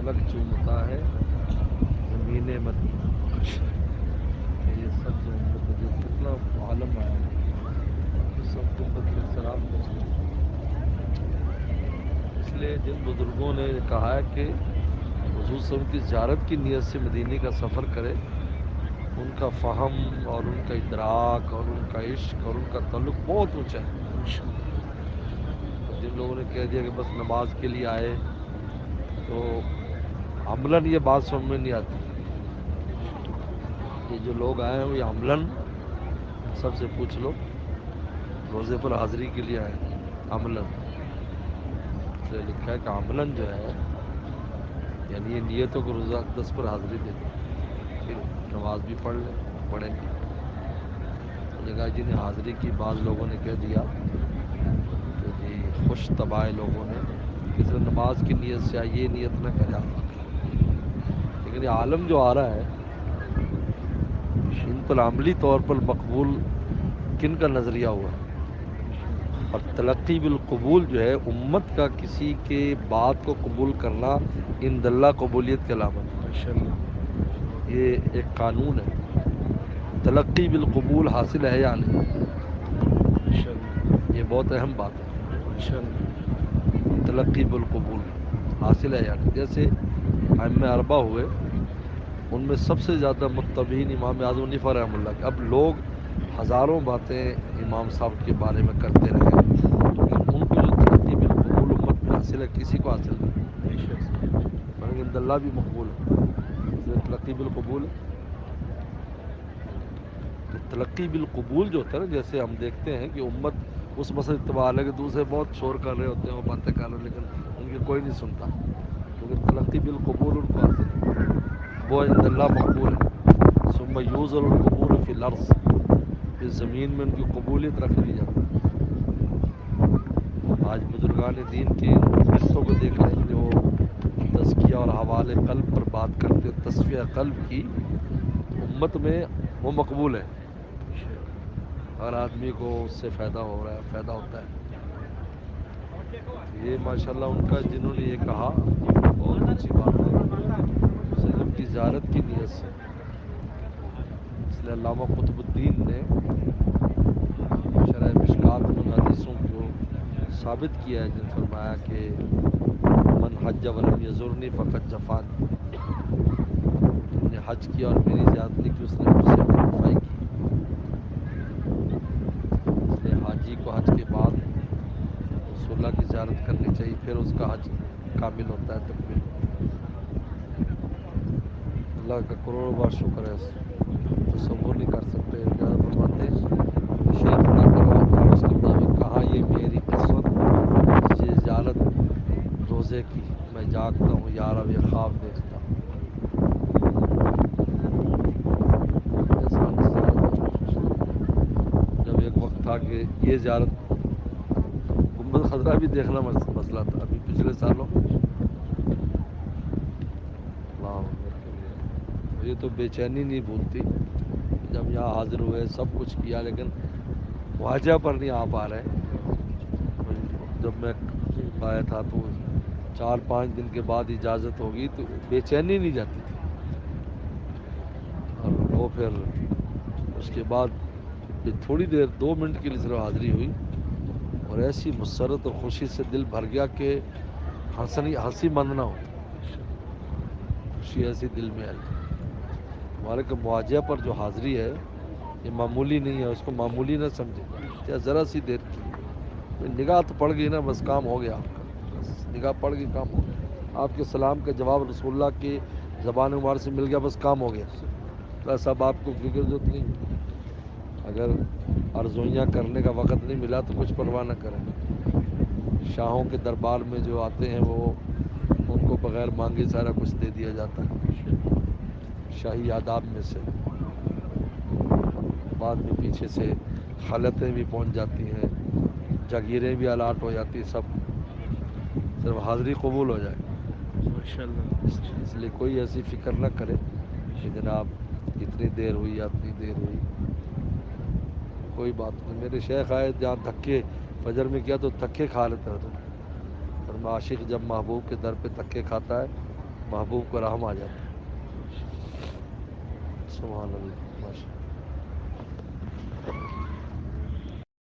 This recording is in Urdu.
فلک چومتا ہے زمین مدینہ. یہ سب جو مجھے کتنا عالم آیا ہے سب کو بدل سلام پہنچتے. اس لیے جن بزرگوں نے کہا ہے کہ حضور صلی اللہ علیہ وسلم کی زیارت کی نیت سے مدینے کا سفر کرے, ان کا فہم اور ان کا ادراک اور ان کا عشق اور ان کا تعلق بہت اونچا ہے. اور جن لوگوں نے کہہ دیا کہ بس نماز کے لیے آئے تو عملاً یہ بات سمجھ میں نہیں آتی. یہ جو لوگ آئے ہیں یہ عملاً سب سے پوچھ لو روزے پر حاضری کے لیے آئے عملاً. اس لیے لکھا ہے کہ عملاً جو ہے یعنی یہ نیتوں کو روزہ اقدس پر حاضری دے دیں, پھر نماز بھی پڑھ لیں, پڑھیں گے. انہوں نے کہا جنہیں حاضری کی بعض لوگوں نے کہہ دیا کہ جی خوش طبع لوگوں نے کہ صرف نماز کی نیت سے آئے, یہ نیت نہ کرے آپ. لیکن یہ عالم جو آ رہا ہے ان پر عملی طور پر مقبول کن کا نظریہ ہوا ہے. اور تلقی بالقبول جو ہے امت کا کسی کے بات کو قبول کرنا عند اللہ قبولیت کی علامت ہے. یہ ایک قانون ہے. تلقی بالقبول حاصل ہے یا نہیں, یہ بہت اہم بات ہے. تلقی بالقبول حاصل ہے یا نہیں. جیسے ائمہ اربعہ ہوئے, ان میں سب سے زیادہ متبعین امام اعظم حنیفہ رحمہ اللہ کے. اب لوگ ہزاروں باتیں امام صاحب کے بارے میں کرتے رہے, ان کو جو تلقی بالقبول امت میں حاصل ہے کسی کو حاصل نہیں. مگر عند اللہ بھی مقبول ہے. تلقی بالقبول ہے. تو تلقی بالقبول جو ہوتا ہے نا, جیسے ہم دیکھتے ہیں کہ امت اس مسئلے اتباع ہے کہ دوسرے بہت شور کر رہے ہوتے ہیں, وہ باتیں کر رہے ہیں, لیکن ان کی کوئی نہیں سنتا کیونکہ تلقی بالقبول ان کو حاصل ہے, وہ عند اللہ مقبول ہے. ثم یوزل القبول فی الارض, اس زمین میں ان کی قبولیت رکھ دی جاتی ہے. آج بزرگان دین کے رشتوں کو دیکھ لیں جو تزکیہ اور حوالے قلب پر بات کرتے ہیں, تصفیہ قلب کی امت میں وہ مقبول ہے. ہر آدمی کو اس سے فائدہ ہو رہا ہے, فائدہ ہوتا ہے. یہ ماشاءاللہ ان کا جنہوں نے یہ کہا بہت اچھی بات ہے سلم کی زیارت کی نیت سے. اس لیے علامہ قطب الدین نے شرح مشکات میں ان حدیثوں کو ثابت کیا ہے, جن فرمایا کہ من حج ولم یزرنی فقد جفانی, جن نے حج کیا اور میری زیارت نہیں کی اس نے مجھ سے بے وفائی کی. اس لیے حاجی کو حج کے بعد رسول اللہ کی زیارت کرنی چاہیے, پھر اس کا حج کامل ہوتا ہے, تکمیل ہوتا ہے. اللہ کا کروڑوں بار شکر ہے, تصور نہیں کر سکتے. کیا فرماتے ہیں شیخ نہ کرو اور اس کے مطابق کہا یہ میری قسمت یہ زیارت روزے کی, میں جاگتا ہوں یا رب یہ خواب دیکھتا ہوں. جب ایک وقت تھا کہ یہ زیارت گنبد خضرا بھی دیکھنا مسئلہ تھا ابھی پچھلے سالوں. یہ تو بے چینی نہیں بھولتی, جب یہاں حاضر ہوئے سب کچھ کیا لیکن واجہ پر نہیں آ پا رہے. جب میں آیا تھا تو 4-5 دن کے بعد اجازت ہوگی تو بے چینی نہیں جاتی تھی. اور وہ پھر اس کے بعد تھوڑی دیر 2 منٹ کے لیے صرف حاضری ہوئی اور ایسی مسرت اور خوشی سے دل بھر گیا کہ ہنسی بند نہ ہو. خوشی ایسی دل میں آئی. تمہارے کے مواجہ پر جو حاضری ہے یہ معمولی نہیں ہے, اس کو معمولی نہ سمجھے. چاہے ذرا سی دیر کی نگاہ تو پڑ گئی نا, بس کام ہو گیا آپ کا. بس نگاہ پڑ گئی, کام ہو گیا. آپ کے سلام کا جواب رسول اللہ کی زبان مبارک سے مل گیا, بس کام ہو گیا. بس اب آپ کو فکر ضرورت نہیں. اگر ارزوئیاں کرنے کا وقت نہیں ملا تو کچھ پرواہ نہ کریں. شاہوں کے دربار میں جو آتے ہیں وہ ان کو بغیر مانگے سارا کچھ دے دیا جاتا ہے. شاہی آداب میں سے بعد میں پیچھے سے خلطیں بھی پہنچ جاتی ہیں, جاگیریں بھی الاٹ ہو جاتی, سب صرف حاضری قبول ہو جائے. اس لیے کوئی ایسی فکر نہ کرے کہ جناب اتنی دیر ہوئی یا اتنی دیر ہوئی, کوئی بات نہیں. میرے شیخ آئے جہاں دھکے فجر میں کیا تو دھکے کھا لیتے ہوتے, اور عاشق جب محبوب کے در پہ دھکے کھاتا ہے محبوب کو رحم آ جاتا ہے. سبحان اللہ. ماشاء اللہ.